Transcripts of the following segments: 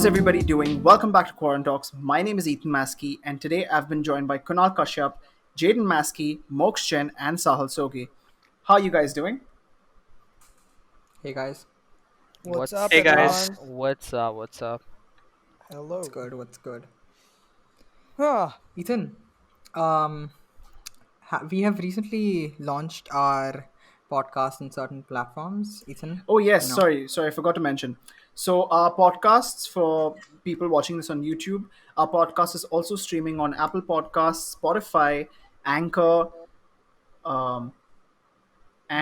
How's everybody doing? Welcome back to Quarantalks. My name is Jaden Maskie, and today I've been joined by Kunal Kashyap, Jaden Maskie, Moksh Jain, and Sahil Sogi. How are you guys doing? Hey guys, What's up, Hey What's up? guys, everyone? What's up? What's up? what's Hello. good? What's good? Huh. Ethan, um, we have recently launched our podcast in certain platforms. Ethan, Oh yes, you know, sorry, I forgot to mention. So our podcasts for people watching this on YouTube, our podcast is also streaming on Apple Podcasts, Spotify, Anchor, um,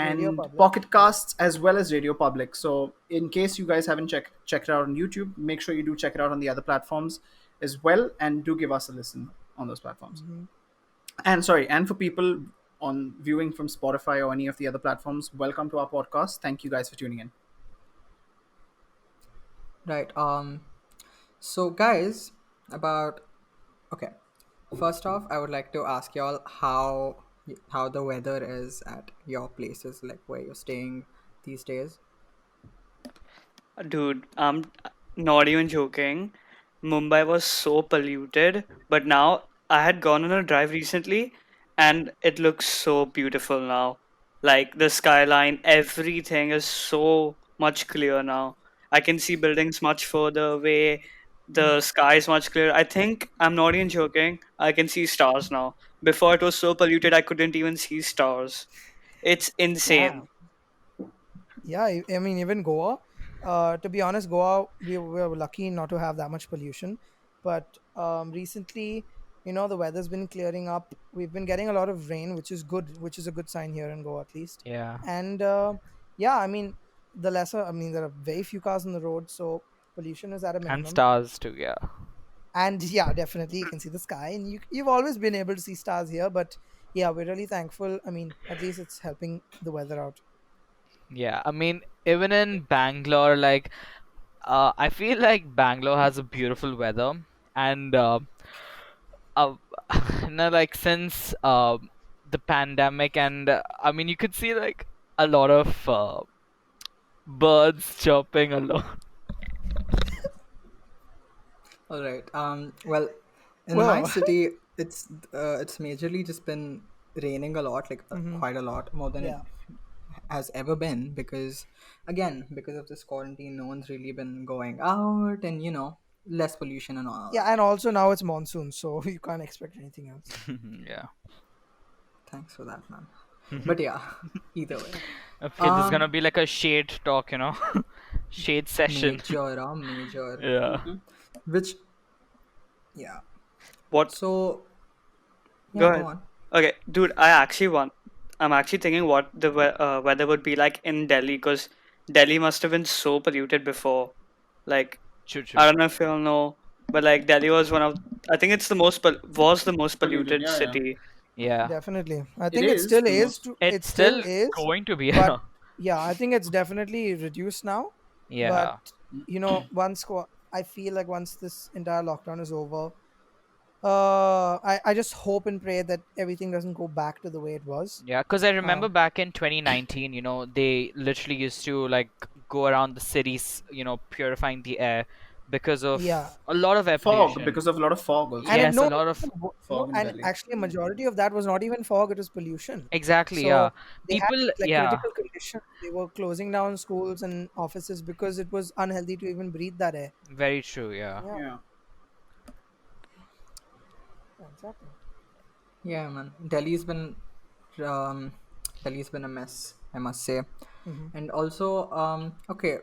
Radio and Public. Pocket Yeah. Casts as well as Radio Public. So in case you guys haven't checked it out on YouTube, make sure you do check it out on the other platforms as well, and do give us a listen on those platforms. hmm And sorry, and for people on viewing from Spotify or any of the other platforms, welcome to our podcast. Thank you guys for tuning in. right? So guys, about okay. First off, I would like to ask y'all how the weather is at your places, like where you're staying these days. dude, I'm not even joking. Mumbai was so polluted, but now I had gone on a drive recently and it looks so beautiful now. Like the skyline, everything is so much clear now. I can see buildings much further away. The sky is much clearer. I think I'm not even joking. I can see stars now. Before it was so polluted, I couldn't even see stars. It's Yeah. insane. Yeah. I mean, even Goa. To be honest, Goa, we were lucky not to have that much pollution. But recently, the weather's been clearing up. We've been getting a lot of rain, which is good, which is a good sign here in Goa, at least. Yeah, And yeah, I mean, there are very few cars on the road. So pollution is at a and minimum. stars too. Yeah, And yeah, definitely you can see the sky, and you've always been able to see stars here. But yeah, we're really thankful. I mean, at least it's helping the weather out. yeah. I mean, even in Bangalore, I feel like Bangalore has a beautiful weather, and uh, since the pandemic, and I mean, you could see like a lot of birds chirping a lot. All right. Well, in my Well, city, it's majorly just been raining a lot, like hmm quite a lot, more than it yeah, has ever been. Because again, because of this quarantine, no one's really been going out, and less pollution and all yeah, that. and also now it's monsoon, so you can't expect anything else. Yeah. Thanks for that, man. But yeah, either way, Okay, this is gonna um, be like a shade talk, shade session. major, Yeah. which yeah. What? So Go yeah, go ahead. on. Okay, dude, I actually want. I'm actually thinking what the weather would be like in Delhi because Delhi must have been so polluted before. Like, True, true. I don't know if you'll know, but like Delhi was one of. I think it's the most was the most Polluted, polluted yeah, yeah. city. Yeah. Definitely, I It think it is still the is. most. It It's still still is, going to be. but yeah, I think it's definitely reduced now. But Yeah. I feel like once this entire lockdown is over, I just hope and pray that everything doesn't go back to the way it was. Yeah, because I remember Um, back in 2019, they literally used to like go around the cities, purifying the air because yeah, of a lot of air Fog, pollution. because of a lot of fog also. and it Yes, a no, lot of no, Fog in and Delhi. actually a majority of that was not even fog; it was pollution. exactly, yeah. So they had People, these like yeah, critical conditions. They were closing down schools and offices because it was unhealthy to even breathe that air. very true, yeah. Yeah, Yeah. exactly. Yeah, man. Um, Delhi's been a mess, I must say. hmm And also, okay,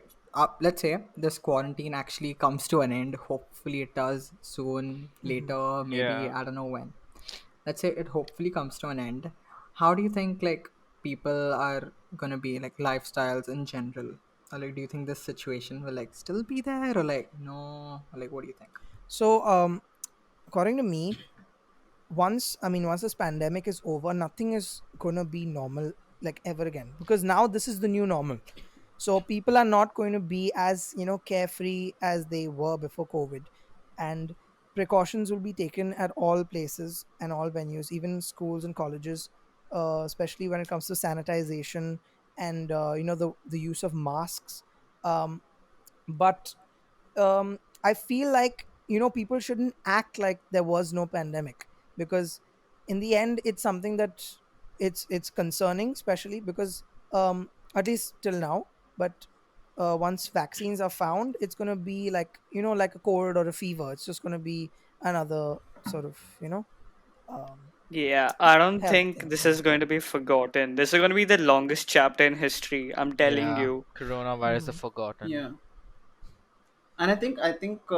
let's say this quarantine actually comes to an end. Hopefully, it does soon, hmm later, maybe, Yeah. I don't know when. Let's say it hopefully comes to an end. How do you think, like, people are gonna be, like, lifestyles in general? Or, like, do you think this situation will, like, still be there? Or, like, no? Or, like, what do you think? So, according to me, once this pandemic is over, nothing is gonna be normal like ever again, because now this is the new normal. So people are not going to be as carefree as they were before COVID, and precautions will be taken at all places and all venues, even schools and colleges, especially when it comes to sanitization and the use of masks. But I feel like, people shouldn't act like there was no pandemic, because in the end it's something that it's concerning, especially because at least till now. But once vaccines are found, it's going to be like, like a cold or a fever. It's just going to be another sort of, um, Yeah, I don't health think thing. this Yeah. is going to be forgotten. This is going to be the longest chapter in history. I'm telling Yeah, you. coronavirus are Hmm. forgotten. Yeah, and I think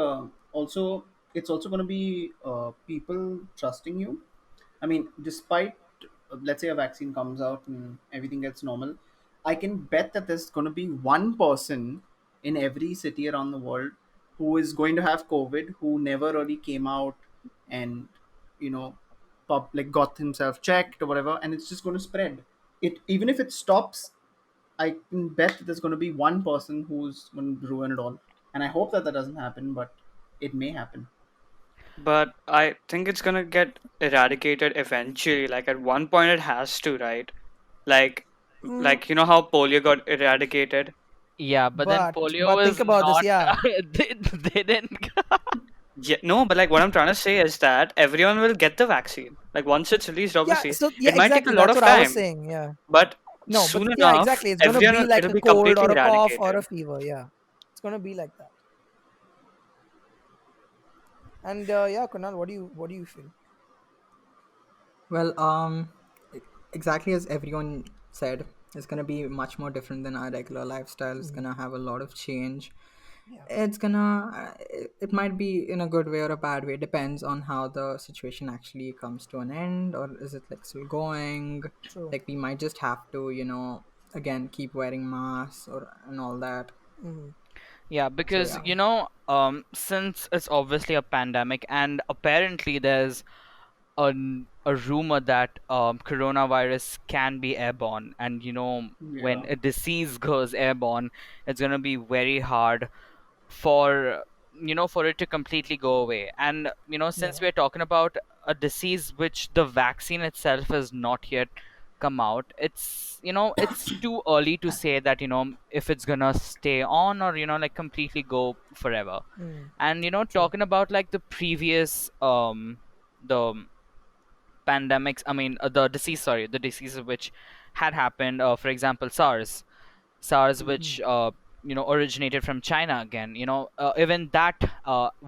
also it's also going to be people trusting you. I mean, despite let's say a vaccine comes out and everything gets normal, I can bet that there's going to be one person in every city around the world who is going to have COVID, who never really came out and you know like got himself checked or whatever, and it's just going to spread. It even if it stops, I can bet that there's going to be one person who's going to ruin it all. And I hope that that doesn't happen, but it may happen. But I think it's going to get eradicated eventually. Like at one point it has to, right? Like Mm, like you know how polio got eradicated? Yeah, but then but polio think is about this. not. Yeah. They didn't. Yeah, no, but like what I'm trying to say is that everyone will get the vaccine. Like once it's released, Yeah. obviously, So it yeah, might take a exactly. lot That's of what I was time, saying. Yeah. but No, but soon yeah, enough, exactly. It's gonna everyone be like it'll a be cold completely or a cough or eradicated. a fever. Yeah, it's gonna be like that. And yeah, Kunal, what do you feel? Well, e- exactly as everyone said, it's gonna be much more different than our regular lifestyle. It's Mhm. gonna have a lot of change. Yeah. It's gonna, it might be in a good way or a bad way. Depends on how the situation actually comes to an end, or is it like still going? True. Like we might just have to, again keep wearing masks or and all that. Hmm. Yeah, So because yeah. since it's obviously a pandemic, and apparently there's a rumor that coronavirus can be airborne, and when Yeah. a disease goes airborne, it's gonna be very hard for for it to completely go away. And since Yeah. we're talking about a disease which the vaccine itself has not yet come out, it's too early to say that if it's gonna stay on, or like completely go forever. Mm. And True. talking about like the previous the pandemics, I mean, the disease which had happened, for example, SARS, Hmm. which originated from China again. Even that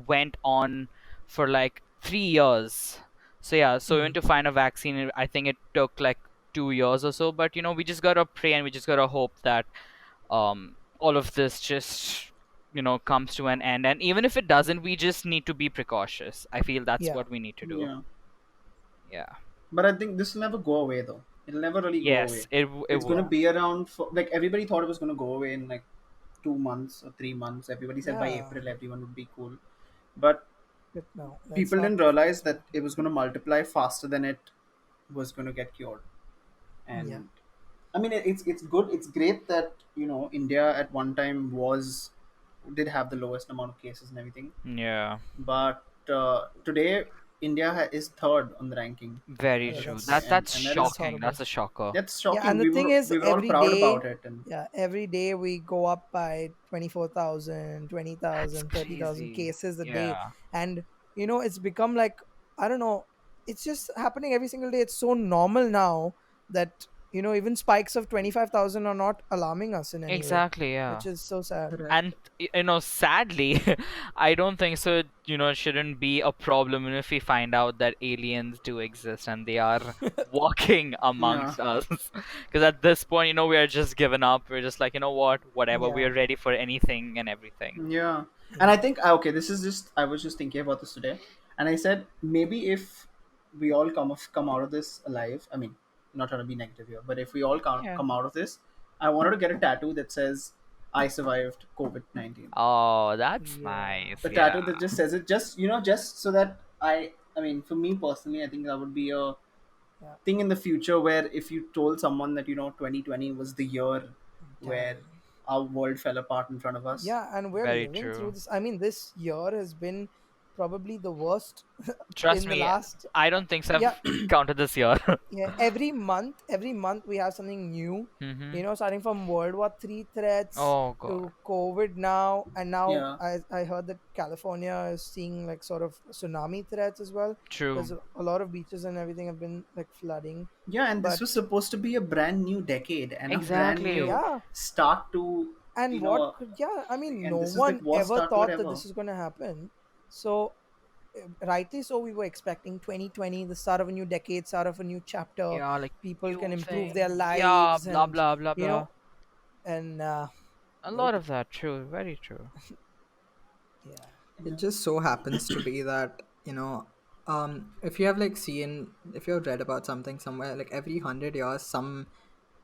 went on for like 3 years. So yeah, so even Mm. to find a vaccine, I think it took like 2 years or so. But we just gotta pray, and we just gotta hope that all of this just comes to an end. And even if it doesn't, we just need to be precautious. I feel that's Yeah. what we need to do. Yeah. Yeah. But I think this will never go away though. It'll never really go Yes, away. it It's going to Yeah. won't. be around for like everybody thought it was going to go away in like 2 months or 3 months. Everybody said by Yeah. April everyone would be cool. But But no, that's people not didn't realize so. that it was going to multiply faster than it was going to get cured. Yeah. And I mean, it's good. It's great that India at one time did have the lowest amount of cases and everything, Yeah. but today India is third on the ranking. Very I Yeah. should true. say, That That's that's and that that's is shocking. horrible. That's a shocker. that's Yeah, shocking. and the We thing were is, we were all every proud day, about it, and yeah, every day we go up by 24,000, That's 20,000, 30,000 crazy. cases a day. Yeah. And, it's become like, I don't know, it's just happening every single day. It's so normal now that, even spikes of 25,000 are not alarming us in any way, Exactly, yeah. which is so sad. And Correct. sadly, I don't think so. It shouldn't be a problem if we find out that aliens do exist and they are walking yeah, amongst us. Because at this point, we are just given up. We're just like, what, whatever. We Yeah. are ready for anything and everything. yeah. And Yeah. I think okay, this is just I was just thinking about this today, and I said maybe if we all come out of this alive. I mean, not trying to be negative here, but if we all Yeah. come out of this, I wanted to get a tattoo that says "I survived COVID-19." Oh, that's Yeah. nice. A Yeah. tattoo that just says it, just so that I mean, for me personally, I think that would be a Yeah. thing in the future where if you told someone that 2020 was the year where Damn. our world fell apart in front of us. Yeah, and we're Very living through true. this. I mean, this year has been probably the worst Trust in the me, last. I don't think so. Yeah, I've counted this year. yeah, every month we have something new, Mm-hmm. starting from World War III threats Oh god. to COVID now, and now Yeah. I heard that California is seeing like sort of tsunami threats as well, because True. a lot of beaches and everything have been like flooding. Yeah, and this But was supposed to be a brand new decade and a brand Exactly. new yeah, start to, and you what know, could, yeah, I mean, and no this is the one worst ever start to it thought that ever. this is going to happen. So rightly so, we were expecting 2020, the start of a new decade, start of a new chapter. Yeah, like People can new improve their thing. Yeah, lives, blah and blah blah you blah. know and A lot nope. of that. True. Very true. Yeah. Yeah. It just so happens to be that, if you have like if you have read about something somewhere, like every 100 years, some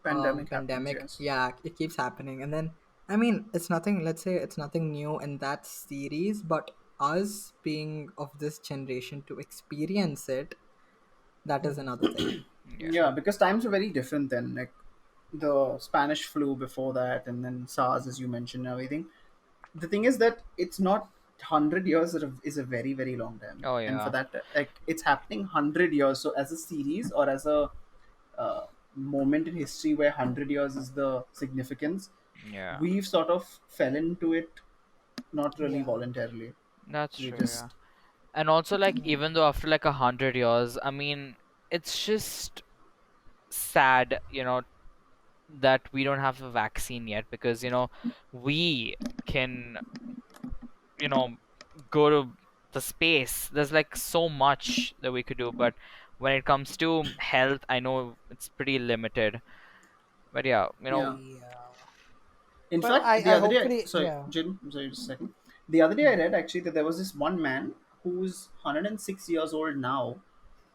Pandemic happens, pandemic, yes. yeah, it keeps happening. And then, I mean, it's nothing, let's say it's nothing new in that series, but us being of this generation to experience it, that is Hmm. another thing. Yeah. Yeah, because times were very different then. Like the Spanish flu before that, and then SARS, as you mentioned, and everything. The thing is that it's not 100 years is a very very long time, Oh and for yeah. that, like it's happening 100 years. So as a series or as a uh, moment in history where 100 years is the significance, Yeah. we've sort of fell into it not really Yeah. voluntarily. That's We true. Yeah. just And also, like, even though after like 100 years, I mean, it's just sad, that we don't have a vaccine yet because we can you know go to the space. There's like so much that we could do, but when it comes to health, I know it's pretty limited. But yeah, yeah. Yeah. In But fact, the I other day, hopefully, sorry, yeah. Jim, I'm sorry, just a second. The other day, I Hmm. read actually that there was this one man who's 106 years old now,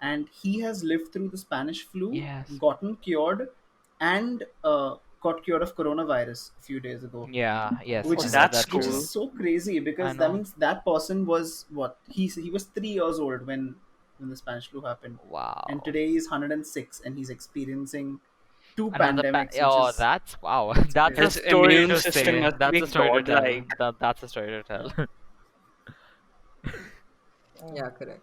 and he has lived through the Spanish flu, yes, gotten cured, and got cured of coronavirus a few days ago, yeah, yes, which I Oh, is heard that's that which is too. cool. so crazy I because that know. means that person was what he was 3 years old when the Spanish flu happened, and Wow. today he's 106 and he's experiencing two pandemics, which Oh, is that's wow. it's That's a crazy. His story immune to system say. must That's be a story to tell. godlike. That's a story to Yeah. tell. Oh. Yeah, correct.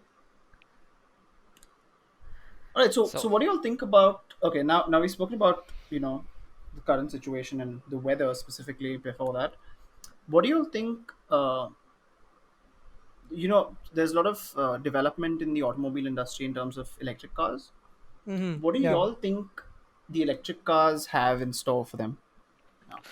All right. So So, what do you all think about? Okay, now we've spoken about the current situation and the weather specifically. Before that, what do you all think? There's a lot of development in the automobile industry in terms of electric cars. Mm-hmm. What do you Yeah. all think the electric cars have in store for them? Now?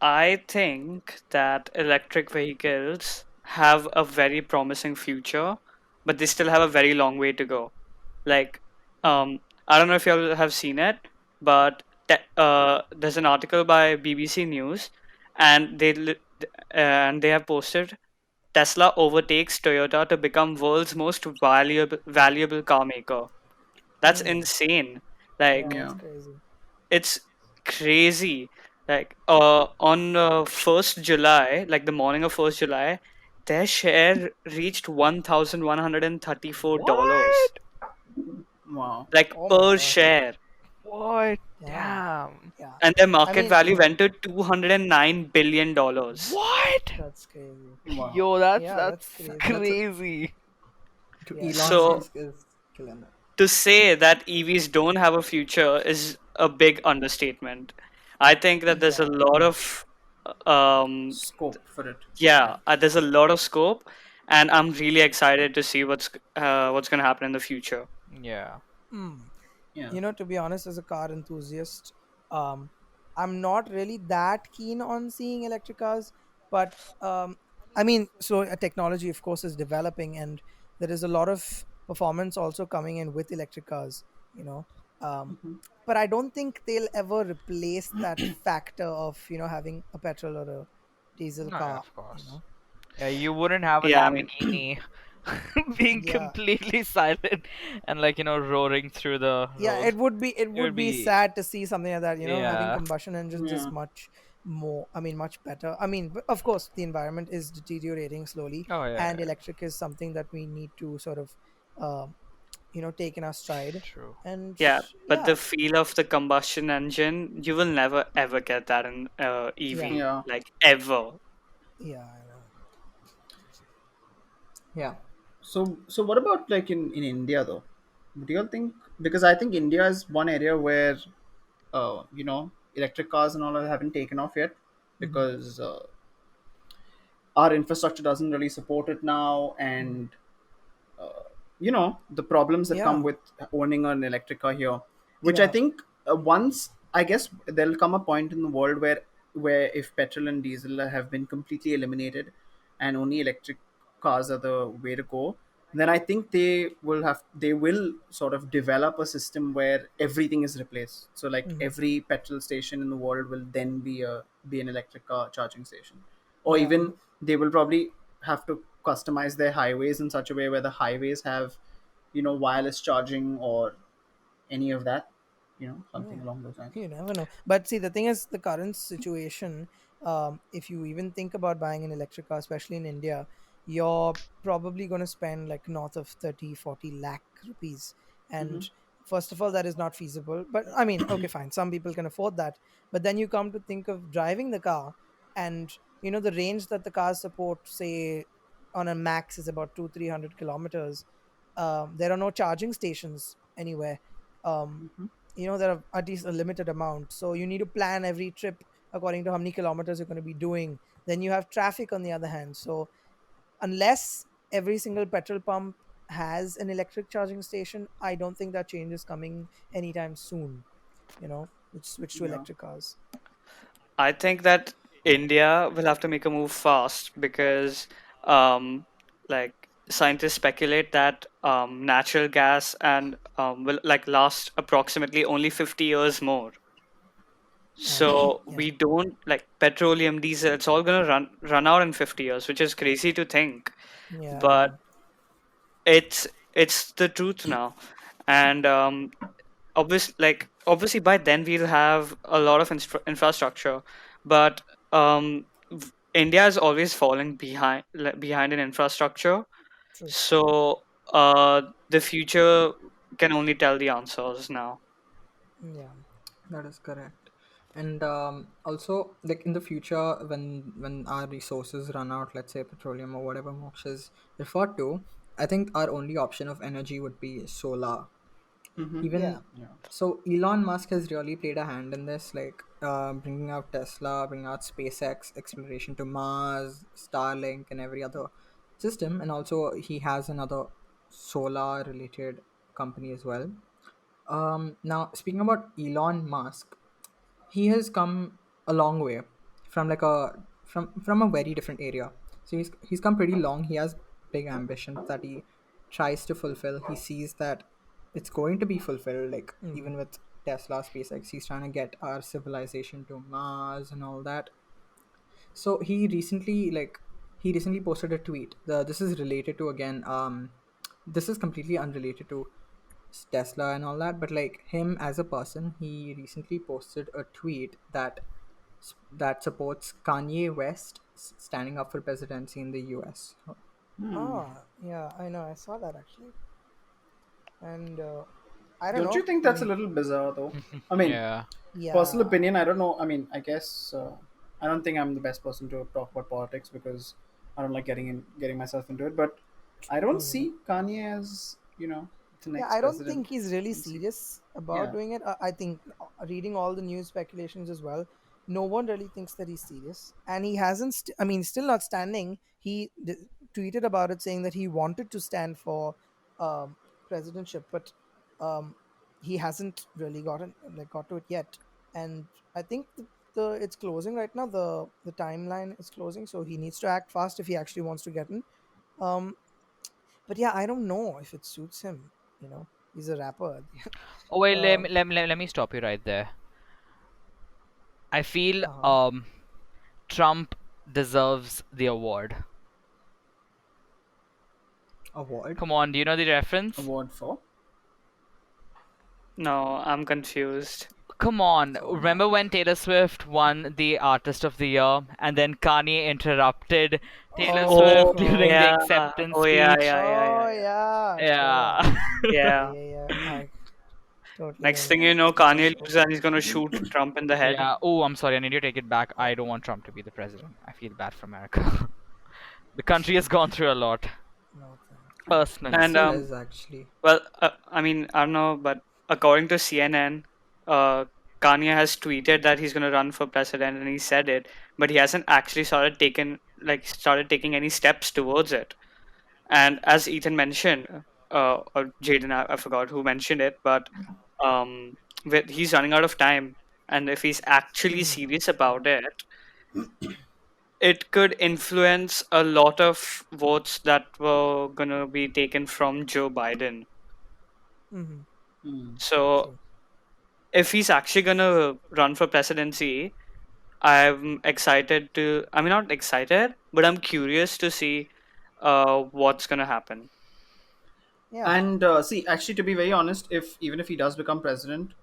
I think that electric vehicles have a very promising future, but they still have a very long way to go. Like, I don't know if you all have seen it, but there's an article by BBC News, and they have posted Tesla overtakes Toyota to become world's most valuable car maker. That's Hmm. insane. Yeah, Like that's Yeah. crazy. it's crazy. Like on 1st July, like the morning of 1st July, their share reached $1,134. what? Wow. Like Oh my per god. share. What? Damn. Damn. Yeah. And their I market mean, value yeah, went to $209 billion. What? that's crazy. Wow. Yo, that's Yeah, that's that's crazy. That's crazy. to Yeah. Elon So Musk is killing it. to say that EVs don't have a future is a big understatement. I think that there's a Yeah. lot of um Scope for it. Yeah. yeah, there's a lot of scope, and I'm really excited to see what's going to happen in the future. Yeah. Mm. Yeah. To be honest, as a car enthusiast, um, I'm not really that keen on seeing electric cars. But I mean, so technology, of course, is developing, and there is a lot of performance also coming in with electric cars. You know, um, Mhm. but I don't think they'll ever replace that factor of having a petrol or a diesel No, yeah, car. of You course. know, Yeah, you wouldn't have a Yeah, I mean, Lamborghini being yeah. completely silent and like, roaring through the Yeah, road. it It would would be be, sad to see something like that. Having yeah. combustion engines is Yeah. much more, I mean, much better. I mean, of course the environment is deteriorating slowly, Oh, yeah, and yeah, electric is something that we need to sort of um, take in our stride. true. And yeah, but yeah. the feel of the combustion engine, you will never ever get that in Yeah. EV, Yeah. like ever. Yeah, I know. Yeah. So what about like in India though? Do you all think, because I think India is one area where electric cars and all haven't taken off yet Hmm. because our infrastructure doesn't really support it now, and the problems that come Yeah, with owning an electric car here, which I yeah. think once, I guess there'll come a point in the world where if petrol and diesel have been completely eliminated and only electric cars are the way to go, then I think they will sort of develop a system where everything is replaced. So like Hmm. every petrol station in the world will then be an electric car charging station, or Yeah. even they will probably have to customize their highways in such a way where the highways have wireless charging or any of that, something Yeah. along those lines. You never know. But see, the thing is, the current situation, if you even think about buying an electric car, especially in India, you're probably going to spend like north of 30, 40 lakh rupees. Hmm. And first of all, that is not feasible. But I mean, okay, fine. Some people can afford that. But then you come to think of driving the car, and the range that the cars support, say, on a max is about 300 kilometers. There are no charging stations anywhere. Um, Hmm. there are at least a limited amount, so you need to plan every trip according to how many kilometers you're going to be doing. Then you have traffic on the other hand, so unless every single petrol pump has an electric charging station, I don't think that change is coming anytime soon. It's switch to Yeah. electric cars. I think that India will have to make a move fast because, like, scientists speculate that natural gas and will like last approximately only 50 years more. So Yeah. we don't like petroleum, diesel. It's all gonna run out in 50 years, which is crazy to think, Yeah, I but know. it's the truth now. And obviously by then we'll have a lot of infrastructure, but India is always falling behind in infrastructure. True. So the future can only tell the answers now. Yeah. That is correct. And also, like in the future, when our resources run out, let's say petroleum or whatever Moksha is referred to, I think our only option of energy would be solar. Hmm. Yeah. Even Yeah. so, Elon Musk has really played a hand in this, like bringing out Tesla, bringing out SpaceX exploration to Mars, Starlink, and every other system. And also, he has another solar related company as well. Now, speaking about Elon Musk, he has come a long way from like from a very different area. So he's come pretty long. He has big ambitions that he tries to fulfill. He sees that it's going to be fulfilled, like Hmm. even with Tesla, SpaceX. He's trying to get our civilization to Mars and all that. So he recently posted a tweet. This is related to, again, this is completely unrelated to Tesla and all that, but like him as a person, he recently posted a tweet that supports Kanye West standing up for presidency in the US. Hmm. Yeah, I know, I saw that actually. And I don't Don't you know, think I that's a mean, little bizarre though? I mean, Yeah. personal yeah. opinion, I don't know. I mean, I guess I don't think I'm the best person to talk about politics because I don't like getting myself into it. But I don't Mhm. see Kanye as the Yeah, next I don't president. think he's really Let's see. serious about Yeah. doing it. I think reading all the news speculations as well, no one really thinks that he's serious, and he hasn't. I mean, still not standing. He tweeted about it, saying that he wanted to stand for um, presidentship, but um, he hasn't really got to it yet. And I think the it's closing right now. The timeline is closing, so he needs to act fast if he actually wants to get in. Um, but yeah, I don't know if it suits him. He's a rapper. Oh wait, um, let me stop you right there. I feel uh-huh. Trump deserves the award. Award. Come on, do you know the reference? Award for. No, I'm confused. Come on, Oh man. remember when Taylor Swift won the Artist of the Year and then Kanye interrupted Taylor Oh, Oh Swift during the oh, yeah, acceptance oh yeah, speech? yeah, yeah, oh, yeah, yeah. yeah, sure. Yeah. Yeah, Yeah. yeah, yeah. I totally Next thing you remember. know, It's so Kanye true. lives and he's gonna shoot Trump in the head. Yeah. Oh, I'm sorry. I need to take it back. Yeah. I don't want Trump to be the president. I feel bad for America. The country has gone through a lot. No, thank you. It And personally. still is actually. well, I mean, I don't know, but according to CNN, uh, Kanye has tweeted that he's going to run for president, and he said it, but he hasn't actually started taking any steps towards it. And as Ethan mentioned, or Jaden, I forgot who mentioned it, but um, he's running out of time, and if he's actually Hmm. serious about it, it could influence a lot of votes that were gonna be taken from Joe Biden. Hmm. Hmm. So True. if he's actually gonna run for presidency, I'm excited to. I mean, not excited, but I'm curious to see what's gonna happen. Yeah. And see, actually, to be very honest, if even if he does become president,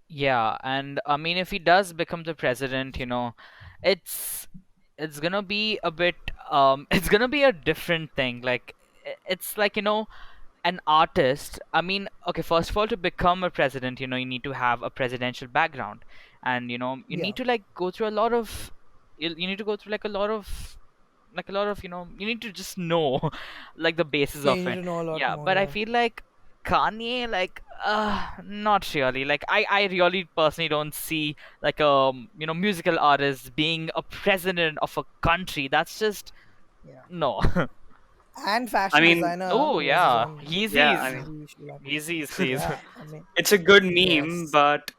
Yeah, and I mean, if he does become the president, it's it's gonna be a bit it's gonna be a different thing. Like it's like an artist. I mean, okay, first of all, to become a president, you need to have a presidential background, and you Yeah. need to like go through a lot of you need to go through like a lot of you need to just know like the basis Yeah, you of need it. to know a lot Yeah, more. but I Yeah. feel like Kanye, like not really. Like I really personally don't see like musical artist being a president of a country. That's just Yeah. no. And I fashion mean, designer Oh who has his yeah, own yeah, I Yeezys, mean, movie shoe line. Yeezys, please. Yeah. I mean, it's a good meme, yes. but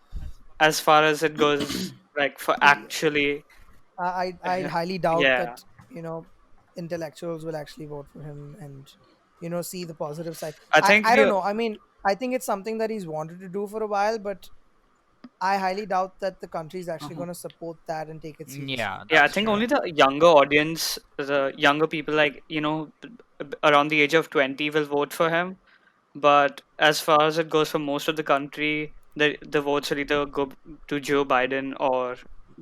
as far as it goes, like for Yeah. actually, I'd highly doubt yeah, that, intellectuals will actually vote for him and, see the positive side. I I, think I don't the know. I mean, I think it's something that he's wanted to do for a while, but I highly doubt that the country is actually uh-huh. going to support that and take it seriously. Yeah, yeah, I that's think true. only the younger audience, the younger people, like around the age of 20, will vote for him. But as far as it goes for most of the country, the votes will either go to Joe Biden or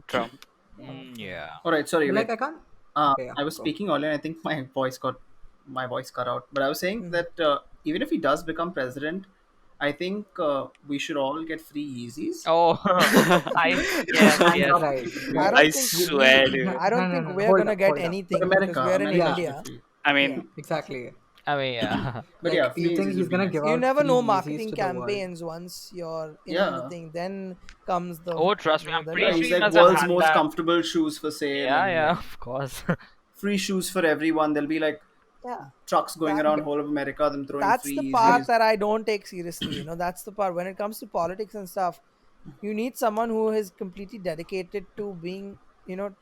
Trump. Okay. Yeah. All right, sorry, But like wait. I can't. Okay, yeah, I was go. speaking earlier. And I think my voice cut out. But I was saying Mhm. that even if he does become president, I think we should all get free Yeezys. Oh, I yes, And yes. right, I right. I don't think You, we. swear, dude. I no, don't no, think no, no. we're Hold gonna up, get hold up. But anything because we America, are in America Yeah, should get India. free. I Yeah. mean, exactly. I mean, yeah. But yeah, Like, you free think Yeezys he's would be gonna nice. give You out never free know Yeezys marketing to the world? campaigns once you're in the Yeah, thing. Then comes the, Oh, trust me, I'm then yeah. pretty sure He's comes he the like must have world's had publicity. most that. comfortable shoes for sale, Yeah, and yeah, like of course. free shoes for everyone. There'll be like Yeah. trucks going That around whole of America, them throwing that's the free part Yeezys. that I don't take seriously. That's the part when it comes to politics and stuff. You need someone who is completely dedicated to being, you know,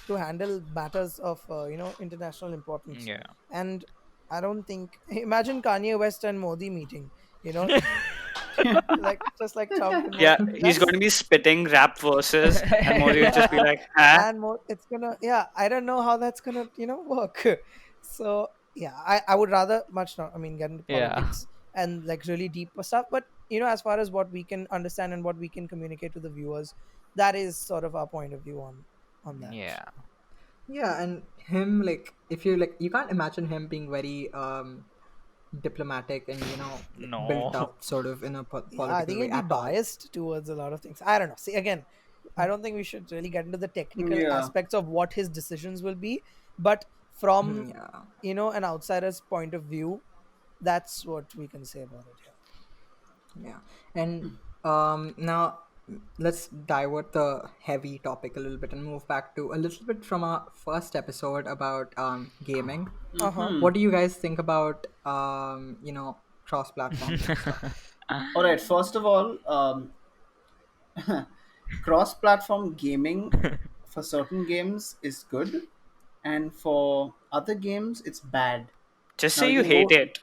to handle matters of, international importance. Yeah. And I don't think. Imagine Kanye West and Modi meeting. You know, like just like Trump and yeah, Modi. he's going to That's be spitting rap verses, and Modi will just be yeah, like, "Huh?" and more. It's gonna. Yeah, I don't know how that's gonna, work. So yeah, I would rather much not. I mean, get into Yeah. politics and like really deep stuff. But as far as what we can understand and what we can communicate to the viewers, that is sort of our point of view on that. Yeah. Yeah, and him, like, if you like, you can't imagine him being very diplomatic and like built No. up sort of in a Yeah, I political think way it'd be at all. biased towards a lot of things. I don't know. See, again, I don't think we should really get into the technical Yeah. aspects of what his decisions will be, but from Yeah, an outsider's point of view, that's what we can say about it here. yeah. And now let's divert the heavy topic a little bit and move back to a little bit from our first episode about gaming. Uh-huh. What do you guys think about cross-platforms and stuff? All right. First of all, cross-platform gaming for certain games is good, and for other games it's bad. Just Now say we you can hate go. it.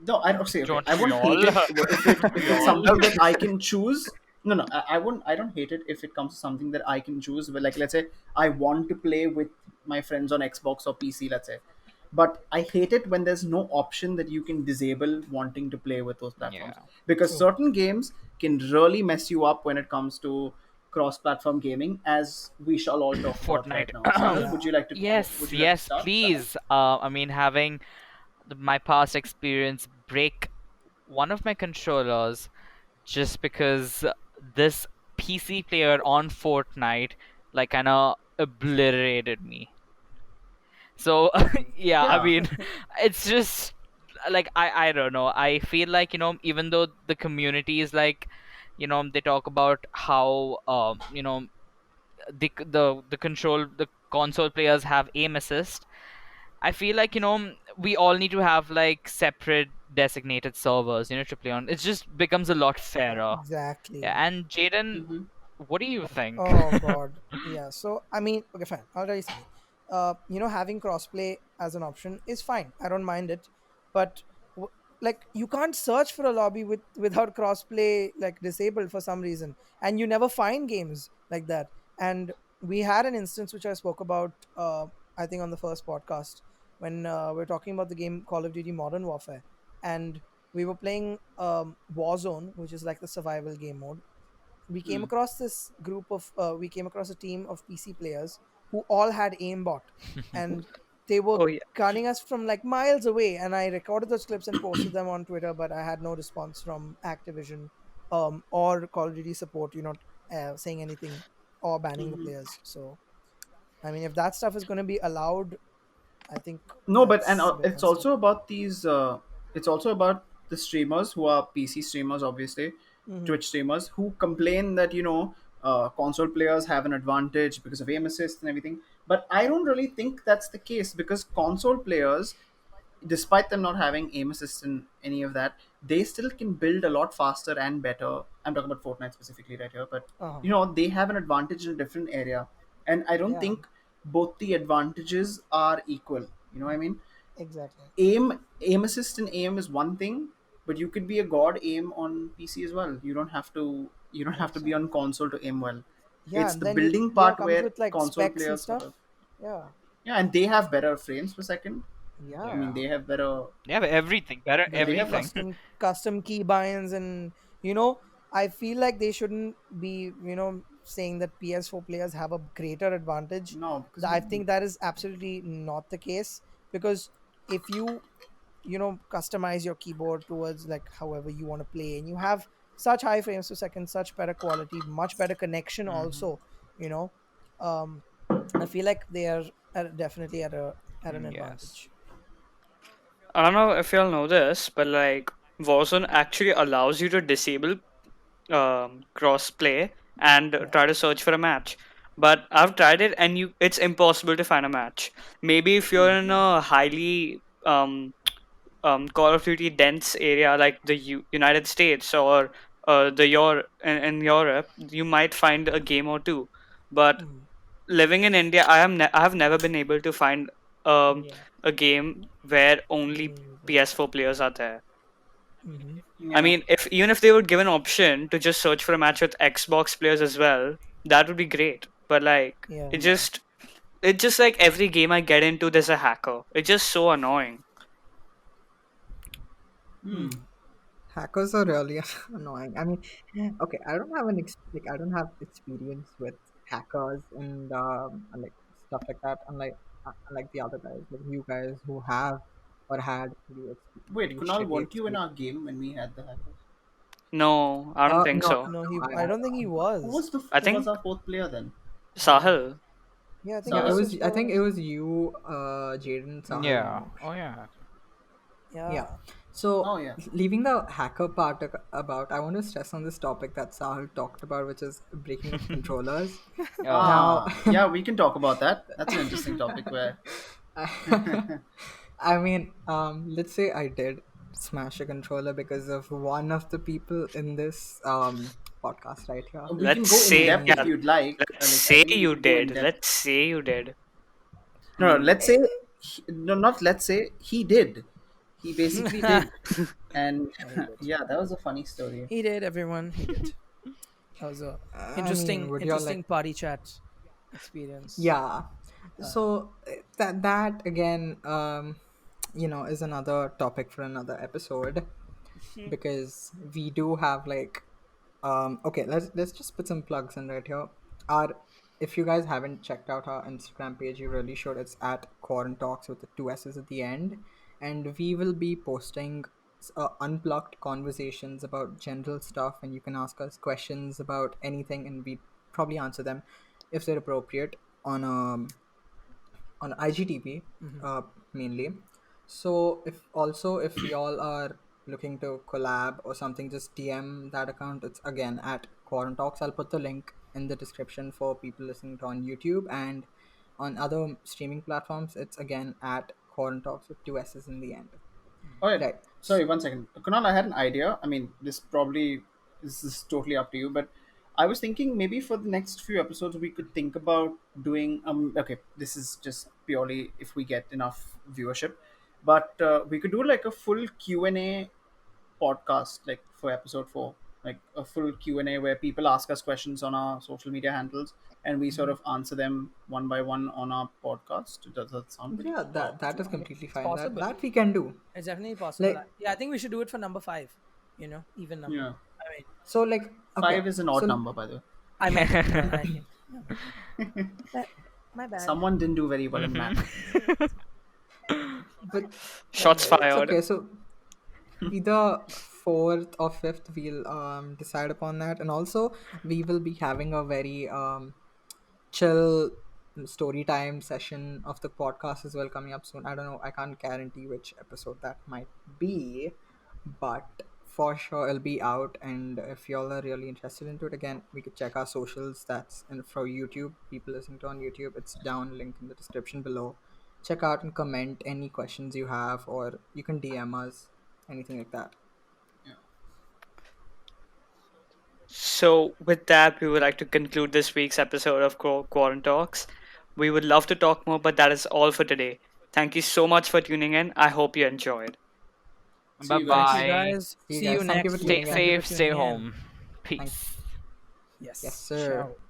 No, I don't say okay. Don't I we won't all? hate it Don't if we it's all? something that I can choose. No, no, I won't. I don't hate it if it comes to something that I can choose. But like, let's say I want to play with my friends on Xbox or PC. Let's say, but I hate it when there's no option that you can disable wanting to play with those platforms, Yeah. because True. certain games can really mess you up when it comes to cross-platform gaming, as we shall all talk about right Fortnite. now. Sahil, Yeah. would Yes, you like to yes, start, Sahil? please. I mean, having my past experience break one of my controllers just because this PC player on Fortnite like kind of obliterated me. So yeah, I Yeah. mean, it's just like I don't know. I feel like, even though the community is like, they talk about how the console players have aim assist. I feel like, we all need to have like separate designated servers, to play on. It just becomes a lot fairer. Yeah, Exactly. and Jaden, Hmm. what do you think? Oh God, yeah. So I mean, okay, fine. I'll tell you something. Having crossplay as an option is fine. I don't mind it, but w- like you can't search for a lobby without crossplay like disabled for some reason, and you never find games like that. And we had an instance which I spoke about, I think on the first podcast when we're talking about the game Call of Duty Modern Warfare, and we were playing Warzone, which is like the survival game mode. We came across a team of PC players who all had aimbot, and they were Oh yeah. gunning us from like miles away. And I recorded those clips and posted them on Twitter, but I had no response from Activision or Call of Duty support. Saying anything or banning the Hmm. players. So I mean, if that stuff is going to be allowed, I think No, but and that's a bit it's messed up. also about these. It's also about the streamers who are PC streamers, obviously, Hmm. Twitch streamers who complain that console players have an advantage because of aim assist and everything. But I don't really think that's the case because console players, despite them not having aim assist and any of that, they still can build a lot faster and better. I'm talking about Fortnite specifically right here, but Uh-huh. they have an advantage in a different area, and I don't Yeah, think both the advantages are equal. You know what I mean? exactly. Aim assist and aim is one thing, but you could be a god aim on PC as well. You don't have to be on Exactly. console to aim well. Yeah, It's and the then building yeah, part comes where with like console specs and players sort stuff. of. Yeah. Yeah, and they have better frames per second. I Yeah. mean, Yeah. they have better. Yeah, but everything, better They Better have a. everything. custom key binds, and I feel like they shouldn't be saying that PS4 players have a greater advantage. No, because I think that is absolutely not the case, because if you customize your keyboard towards like however you want to play, and you have such high frames per second, such better quality, much better connection Hmm. also, you know um I feel like they are definitely at an Yes. advantage. I don't know if y'all know this, but like Warzone actually allows you to disable cross play and Yeah. try to search for a match. But I've tried it, and it's impossible to find a match. Maybe if you're in a highly Call of Duty dense area like the United States or in Europe, you might find a game or two. But Mhm. living in India, I have never been able to find um, Yeah. a game where only Me neither. PS4 players are there. Hmm. I yeah. mean, if even if they would give an option to just search for a match with Xbox players as well, that would be great. But like, Yeah. it just it's just like every game I get into, there's a hacker. It's just so annoying. Hmm. Hmm. Hackers are really annoying. I mean, okay, I don't have experience with hackers and like stuff like that. Unlike the other guys, like you guys who have or had Wait, pretty Kunal, shitty weren't you in experience. our game when we had the hackers? No, I don't think No, so. No, no, I don't think he Who was. was the I who was think our fourth player then? uh Sahil. yeah, I think yeah, it this Sahil. was. was I think the it was you, Jaden, Sahil, and Yeah. Moksh. Oh yeah. Yeah. yeah. So Oh yeah. leaving the hacker part about, I want to stress on this topic that Sahil talked about, which is breaking of controllers. Oh. Now, Yeah, we can talk about that. That's an interesting topic where I mean, let's say I did smash a controller because of one of the people in this podcast right here. we can Let's go in say depth if yeah. And you'd like. Let's Like I say think we you can go in did. depth. Let's say you did. I No, mean, let's say no, not let's say he did. He basically did, and Yeah, he did. yeah, that was a funny story. He did, everyone. He did. That was a I mean, would you all like? interesting party chat experience. Yeah. Uh, So that again, is another topic for another episode, because we do have like okay, let's just put some plugs in right here. Our If you guys haven't checked out our Instagram page, you really should. It's at Quarantalks with the two s's at the end, and we will be posting unplugged conversations about general stuff, and you can ask us questions about anything, and we probably answer them if they're appropriate on on IGTV, Mhm. mainly. So if y'all are looking to collab or something, just DM that account. It's again at Quarantalks. I'll put the link in the description for people listening to on YouTube, and on other streaming platforms. It's again at Quarantalks with two S's in the end. All right. Right. Sorry, one second. Kunal, I had an idea. I mean, this is totally up to you, but I was thinking maybe for the next few episodes we could think about doing okay, this is just purely if we get enough viewership, but we could do like a full Q&A podcast like for episode 4, like a full Q&A where people ask us questions on our social media handles and we sort Mhm. of answer them one by one on our podcast. Does that sound good? Yeah, Or that is I mean, completely it's fine. That possible. that we can do. It's definitely possible. Like Yeah, I think we should do it for number five. Even number. yeah. I mean, so, like okay. 5 is an odd So number, by the way. I meant it. I meant it. My, my bad. Someone didn't do very well in Mhm. math. but Shots it's fired. okay. So either fourth or fifth, we'll decide upon that, and also we will be having a very chill story time session of the podcast as well coming up soon. I don't know. I can't guarantee which episode that might be, but for sure it'll be out. And if y'all are really interested into it, again, we could check our socials. That's in for YouTube. People listening to on YouTube, it's down link in the description below. Check out and comment any questions you have, or you can DM us, anything like that. Yeah. So, with that, we would like to conclude this week's episode of Quarant Talks. We would love to talk more, but that is all for today. Thank you so much for tuning in. I hope you enjoyed. See Bye you Thank you, guys. bye. guys. See you See you guys. Thank you for next Stay tuning week. Thank in. you for safe, stay tuning in. home. Thank Peace. Yes, Yes. sir. Ciao.